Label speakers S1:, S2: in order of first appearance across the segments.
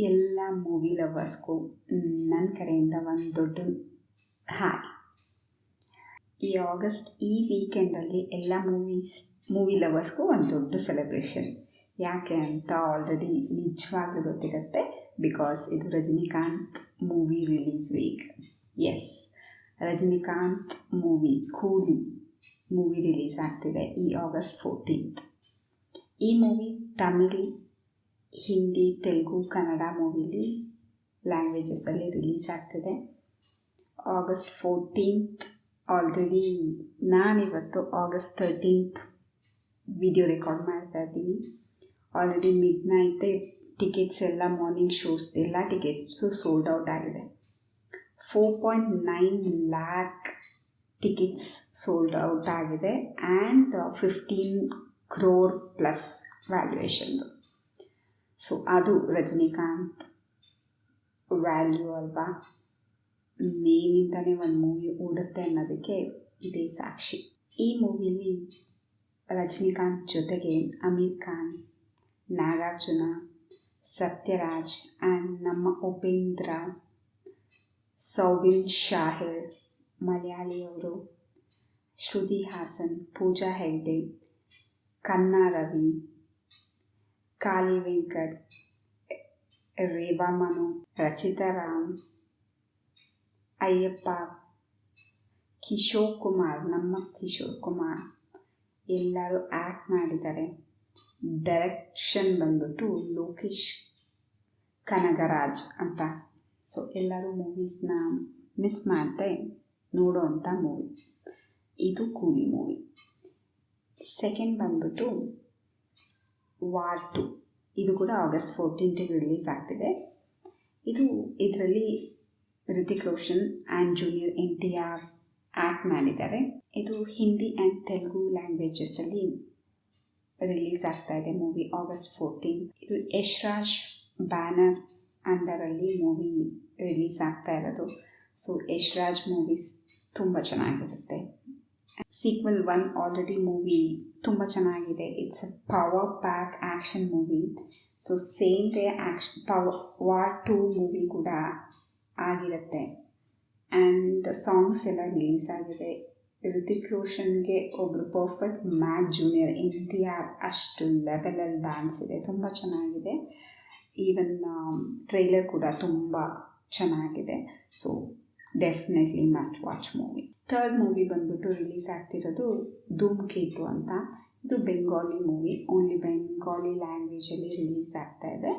S1: ಎಲ್ಲ ಮೂವಿ ಲವರ್ಸ್ಗೂ ನನ್ನ ಕಡೆಯಿಂದ ಒಂದು ದೊಡ್ಡ ಹಾಯ್. ಈ ಆಗಸ್ಟ್ ಈ ವೀಕೆಂಡಲ್ಲಿ ಎಲ್ಲ ಮೂವಿ ಲವರ್ಸ್ಗೂ ಒಂದು ದೊಡ್ಡ ಸೆಲೆಬ್ರೇಷನ್. ಯಾಕೆ ಅಂತ ಆಲ್ರೆಡಿ ನಿಜವಾಗ್ಲೂ ಗೊತ್ತಿರುತ್ತೆ. ಬಿಕಾಸ್ ಇದು Rajinikanth movie release week. Yes, Rajinikanth movie Coolie movie release ಆಗ್ತಿದೆ ಈ ಆಗಸ್ಟ್ 14th. ಈ ಮೂವಿ ತಮಿಳ್, ಹಿಂದಿ, ತೆಲುಗು, ಕನ್ನಡ ಮೂವಿಲಿ ಲ್ಯಾಂಗ್ವೇಜಸಲ್ಲಿ ರಿಲೀಸ್ ಆಗ್ತಿದೆ ಆಗಸ್ಟ್ 14th. ಆಲ್ರೆಡಿ ನಾನಿವತ್ತು ಆಗಸ್ಟ್ 13th ವಿಡಿಯೋ ರೆಕಾರ್ಡ್ ಮಾಡ್ತಾ ಇದ್ದೀನಿ. ಆಲ್ರೆಡಿ ಮಿಡ್ನೈಟೇ ಟಿಕೆಟ್ಸ್ ಎಲ್ಲ ಮಾರ್ನಿಂಗ್ ಶೋಸ್ ಎಲ್ಲ ಟಿಕೆಟ್ಸು ಸೋಲ್ಡ್ ಔಟ್ ಆಗಿದೆ. 4.9 lakh ಟಿಕೆಟ್ಸ್ ಸೋಲ್ಡ್ ಔಟ್ ಆಗಿದೆ ಆ್ಯಂಡ್ 15 crore ಪ್ಲಸ್ ವ್ಯಾಲ್ಯೂಯೇಷನ್ದು. ಸೊ ಅದು ರಜನಿಕಾಂತ್ ವ್ಯಾಲ್ಯೂ ಅಲ್ವಾ. ನೇಮಿಂದನೇ ಒಂದು ಮೂವಿ ಓಡುತ್ತೆ ಅನ್ನೋದಕ್ಕೆ ಇದೇ ಸಾಕ್ಷಿ. ಈ ಮೂವಿಲಿ ರಜನಿಕಾಂತ್ ಜೊತೆಗೆ ಅಮೀರ್ ಖಾನ್, ನಾಗಾರ್ಜುನ, ಸತ್ಯರಾಜ್ ಆ್ಯಂಡ್ ನಮ್ಮ ಉಪೇಂದ್ರ, ಸೌಬಿನ್ ಶಾಹಿರ್ ಮಲಯಾಳಿಯವರು, ಶ್ರುತಿ ಹಾಸನ್, ಪೂಜಾ ಹೆಗ್ಡೆ, ಕನ್ನಾ ರವಿ, ಕಾಳಿ ವೆಂಕಟ್, ರೇವಾ ಮನು, ರಚಿತಾ ರಾಮ್, ಅಯ್ಯಪ್ಪ, ಕಿಶೋರ್ ಕುಮಾರ್, ನಮ್ಮ ಕಿಶೋರ್ ಕುಮಾರ್ ಎಲ್ಲರೂ ಆ್ಯಕ್ಟ್ ಮಾಡಿದ್ದಾರೆ. ಡೈರೆಕ್ಷನ್ ಬಂದ್ಬಿಟ್ಟು ಲೋಕೇಶ್ ಕನಗರಾಜ್ ಅಂತ. ಸೊ ಎಲ್ಲರೂ ಮೂವೀಸ್ನ ಮಿಸ್ ಮಾಡದೆ ನೋಡೋವಂಥ ಮೂವಿ ಇದು ಕೂಲಿ ಮೂವಿ. ಸೆಕೆಂಡ್ ಬಂದ್ಬಿಟ್ಟು ವಾರ್ 2. ಇದು ಕೂಡ ಆಗಸ್ಟ್ 14th ರಿಲೀಸ್ ಆಗ್ತಿದೆ. ಇದರಲ್ಲಿ Hrithik Roshan and junior NTR act ಮಾಡಿದ್ದಾರೆ. ಇದು ಹಿಂದಿ ಆ್ಯಂಡ್ ತೆಲುಗು ಲ್ಯಾಂಗ್ವೇಜಸಲ್ಲಿ ರಿಲೀಸ್ ಆಗ್ತಾ ಇದೆ ಮೂವಿ ಆಗಸ್ಟ್ 14th. ಇದು ಯಶ್ ರಾಜ್ ಬ್ಯಾನರ್ ಅಂಡರಲ್ಲಿ ಮೂವಿ ರಿಲೀಸ್ ಆಗ್ತಾ ಇರೋದು. ಸೊ ಯಶ್ ರಾಜ್ ಮೂವೀಸ್ ತುಂಬ ಚೆನ್ನಾಗಿರುತ್ತೆ. ಸೀಕ್ವೆಲ್ 1 ಆಲ್ರೆಡಿ ಮೂವಿ ತುಂಬ ಚೆನ್ನಾಗಿದೆ. It's a power pack action movie. So same day war 2 movie ಕೂಡ ಆಗಿರುತ್ತೆ ಆ್ಯಂಡ್ ಸಾಂಗ್ಸ್ ಎಲ್ಲ ರಿಲೀಸ್ ಆಗಿದೆ. ರಿತಿಕ್ ರೋಷನ್ಗೆ ಒಬ್ಬರು ಪರ್ಫೆಕ್ಟ್ ಮ್ಯಾಚ್ ಜೂನಿಯರ್ NTR ಅಷ್ಟು ಲೆವೆಲಲ್ಲಿ ಡ್ಯಾನ್ಸ್ ಇದೆ, ತುಂಬ ಚೆನ್ನಾಗಿದೆ. ಈವನ್ ಟ್ರೈಲರ್ ಕೂಡ ತುಂಬ ಚೆನ್ನಾಗಿದೆ. So definitely must watch movie. Third movie ಬಂದ್ಬಿಟ್ಟು ರಿಲೀಸ್ ಆಗ್ತಿರೋದು ಧೂಮ್ಕೇತು ಅಂತ. ಇದು ಬೆಂಗಾಲಿ ಮೂವಿ, ಓನ್ಲಿ ಬೆಂಗಾಲಿ ಲ್ಯಾಂಗ್ವೇಜಲ್ಲಿ ರಿಲೀಸ್ ಆಗ್ತಾ ಇದೆ.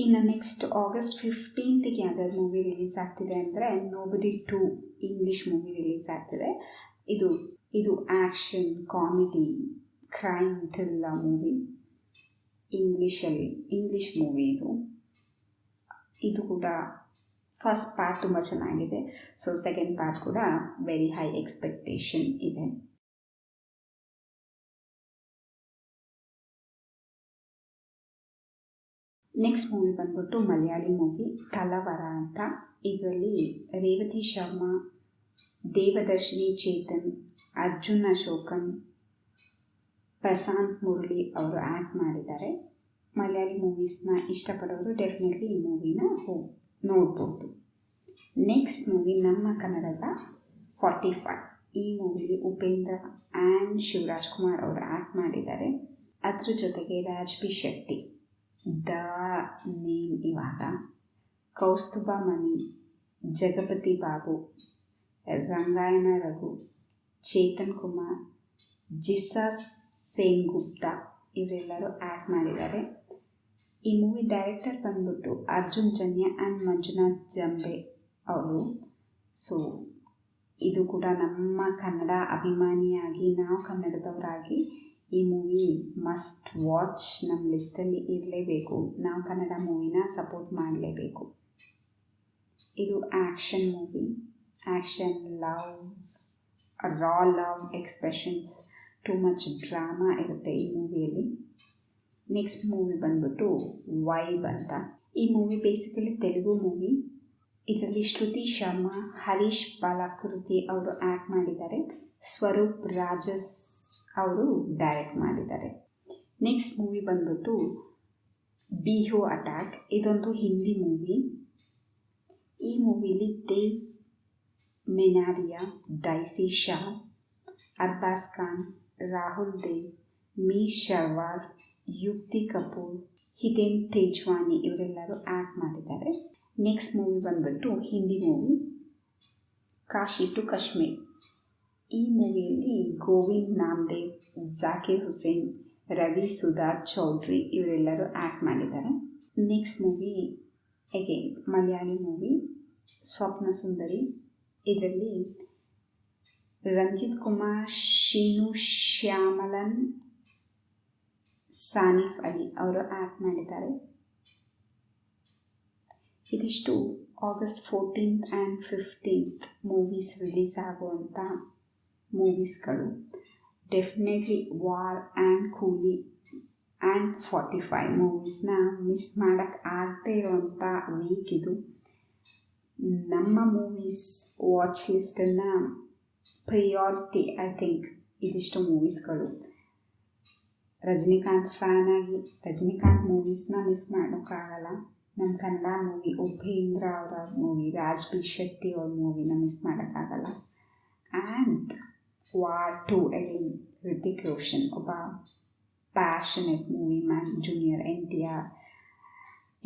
S1: ಇನ್ನು ನೆಕ್ಸ್ಟ್ ಆಗಸ್ಟ್ 15th ಯಾವ್ದಾದ್ರು ಮೂವಿ ರಿಲೀಸ್ ಆಗ್ತಿದೆ ಅಂದರೆ ನೋಬಡಿ 2 ಇಂಗ್ಲೀಷ್ ಮೂವಿ ರಿಲೀಸ್ ಆಗ್ತಿದೆ. ಇದು action, comedy, crime, thriller movie. English movie ಇದು ಕೂಡ ಫಸ್ಟ್ ಪಾರ್ಟ್ ತುಂಬ ಚೆನ್ನಾಗಿದೆ. ಸೊ ಸೆಕೆಂಡ್ ಪಾರ್ಟ್ ಕೂಡ ವೆರಿ ಹೈ ಎಕ್ಸ್ಪೆಕ್ಟೇಷನ್ ಇದೆ. ನೆಕ್ಸ್ಟ್ ಮೂವಿ ಬಂದ್ಬಿಟ್ಟು ಮಲಯಾಳಿ ಮೂವಿ ತಲವರ ಅಂತ. ಇದರಲ್ಲಿ ರೇವತಿ ಶರ್ಮಾ, ದೇವದರ್ಶಿನಿ ಚೇತನ್, ಅರ್ಜುನ್ ಅಶೋಕನ್, ಪ್ರಶಾಂತ್ ಮುರಳಿ ಅವರು ಆ್ಯಕ್ಟ್ ಮಾಡಿದ್ದಾರೆ. ಮಲಯಾಳಿ ಮೂವೀಸ್ನ ಇಷ್ಟಪಡೋರು ಡೆಫಿನೆಟ್ಲಿ ಈ ಮೂವಿನ ನೋಡ್ಬೋದು. ನೆಕ್ಸ್ಟ್ ಮೂವಿ ನಮ್ಮ ಕನ್ನಡದ 45. ಈ ಮೂವಿಲಿ ಉಪೇಂದ್ರ ಆ್ಯಂಡ್ ಶಿವರಾಜ್ ಕುಮಾರ್ ಅವರು ಆ್ಯಕ್ಟ್ ಮಾಡಿದ್ದಾರೆ. ಅದ್ರ ಜೊತೆಗೆ ರಾಜ್ಬಿ ಶೆಟ್ಟಿ, ದ ನೇಮ್ ಇವಾಗ, ಕೌಸ್ತುಭ ಮಣಿ, ಜಗಪತಿ ಬಾಬು, ರಂಗಾಯಣ ರಘು, ಚೇತನ್ ಕುಮಾರ್, ಜಿಸಾ ಸೇನ್ಗುಪ್ತಾ ಇವರೆಲ್ಲರೂ ಆ್ಯಕ್ಟ್ ಮಾಡಿದ್ದಾರೆ. ಈ ಮೂವಿ ಡೈರೆಕ್ಟರ್ ಬಂದ್ಬಿಟ್ಟು ಅರ್ಜುನ್ ಜನ್ಯ ಆ್ಯಂಡ್ ಮಂಜುನಾಥ್ ಜಂಬೆ ಅವರು. ಸೊ ಇದು ಕೂಡ ನಮ್ಮ ಕನ್ನಡ ಅಭಿಮಾನಿಯಾಗಿ, ನಾವು ಕನ್ನಡದವರಾಗಿ ಈ ಮೂವಿ ಮಸ್ಟ್ ವಾಚ್ ನಮ್ಮ ಲಿಸ್ಟಲ್ಲಿ ಇರಲೇಬೇಕು. ನಾವು ಕನ್ನಡ ಮೂವಿನ ಸಪೋರ್ಟ್ ಮಾಡಲೇಬೇಕು. ಇದು action movie. Action, love, raw love expressions, too much drama ಇರುತ್ತೆ ಈ ಮೂವಿಯಲ್ಲಿ. ನೆಕ್ಸ್ಟ್ ಮೂವಿ ಬಂದ್ಬಿಟ್ಟು ವೈಬ್ ಅಂತ. ಈ ಮೂವಿ ಬೇಸಿಕಲಿ ತೆಲುಗು ಮೂವಿ. ಇದರಲ್ಲಿ ಶ್ರುತಿ ಶರ್ಮಾ, ಹರೀಶ್ ಬಾಲಕೃತಿ ಅವರು ಆ್ಯಕ್ಟ್ ಮಾಡಿದ್ದಾರೆ. ಸ್ವರೂಪ್ ರಾಜಸ್ ಅವರು ಡೈರೆಕ್ಟ್ ಮಾಡಿದ್ದಾರೆ. ನೆಕ್ಸ್ಟ್ ಮೂವಿ ಬಂದ್ಬಿಟ್ಟು ಬಿಹು ಅಟ್ಯಾಕ್. ಇದೊಂದು ಹಿಂದಿ ಮೂವಿ. ಈ ಮೂವಿಲಿ ದೇವ್ ಮೆನಾರಿಯಾ, ಡೈಸಿ ಶಾ, ಅರ್ಬಾಜ್ ಖಾನ್, ರಾಹುಲ್ ದೇವ್, ಮೀರ್ ಶರ್ವಾರ್, ಯುಕ್ತಿ ಕಪೂರ್, ಹಿತೇನ್ ತೇಜ್ವಾನಿ ಇವರೆಲ್ಲರೂ ಆ್ಯಕ್ಟ್ ಮಾಡಿದ್ದಾರೆ. ನೆಕ್ಸ್ಟ್ ಮೂವಿ ಬಂದ್ಬಿಟ್ಟು ಹಿಂದಿ ಮೂವಿ ಕಾಶಿ ಟು ಕಾಶ್ಮೀರ್. ಈ ಮೂವಿಯಲ್ಲಿ ಗೋವಿಂದ್ ನಾಮದೇವ್, ಜಾಕಿರ್ ಹುಸೇನ್, ರವಿ ಸುಧಾ ಚೌಧರಿ ಇವರೆಲ್ಲರೂ ಆ್ಯಕ್ಟ್ ಮಾಡಿದ್ದಾರೆ. Next movie again Malayali movie Swapna Sundari. ಇದರಲ್ಲಿ ರಂಜಿತ್ ಕುಮಾರ್, ಶೀನು ಶ್ಯಾಮಲನ್, ಸಾನಿಫ್ ಅಲಿ ಅವರು ಆ್ಯಕ್ಟ್ ಮಾಡಿದ್ದಾರೆ. ಇದಿಷ್ಟು August 14th and 15th movies release ಆಗುವಂಥ ಮೂವೀಸ್ಗಳು. Definitely War and Coolie and 45 ಮೂವೀಸ್ನ ಮಿಸ್ ಮಾಡೋಕ್ಕೆ ಆಗದೇ ಇರುವಂಥ ವೀಕ್ ಇದು. ನಮ್ಮ ಮೂವೀಸ್ ವಾಚ್ ಲಿಸ್ಟನ್ನು ಪ್ರಿಯಾರಿಟಿ ಐ ಥಿಂಕ್ ಇದಿಷ್ಟು ಮೂವೀಸ್ಗಳು. ರಜನಿಕಾಂತ್ ಫ್ಯಾನ್ ಆಗಿ ರಜನಿಕಾಂತ್ ಮೂವೀಸ್ನ ಮಿಸ್ ಮಾಡೋಕ್ಕಾಗಲ್ಲ. ನಮ್ಮ ಕನ್ನಡ ಮೂವಿ ಉಪೇಂದ್ರ ಅವರ ಮೂವಿ, ರಾಜ್ ಬಿ ಶೆಟ್ಟಿ ಅವ್ರ ಮೂವಿನ ಮಿಸ್ ಮಾಡೋಕ್ಕಾಗಲ್ಲ. And War 2 again Hrithik Roshan, ಒಬ್ಬ passionate movie man, junior NTR,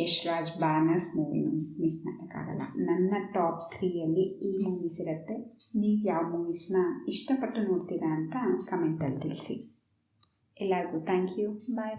S1: Yashraj banners ಮೂವಿನೂ ಮಿಸ್ ಮಾಡೋಕ್ಕಾಗಲ್ಲ. ನನ್ನ ಟಾಪ್ 3ಯಲ್ಲಿ ಈ ಮೂವೀಸ್ ಇರುತ್ತೆ. ನೀವು ಯಾವ ಮೂವೀಸ್ನ ಇಷ್ಟಪಟ್ಟು ನೋಡ್ತೀರಾ ಅಂತ ಕಮೆಂಟಲ್ಲಿ ತಿಳಿಸಿ. ಎಲ್ಲರಿಗೂ ಥ್ಯಾಂಕ್ ಯು. ಬಾಯ್.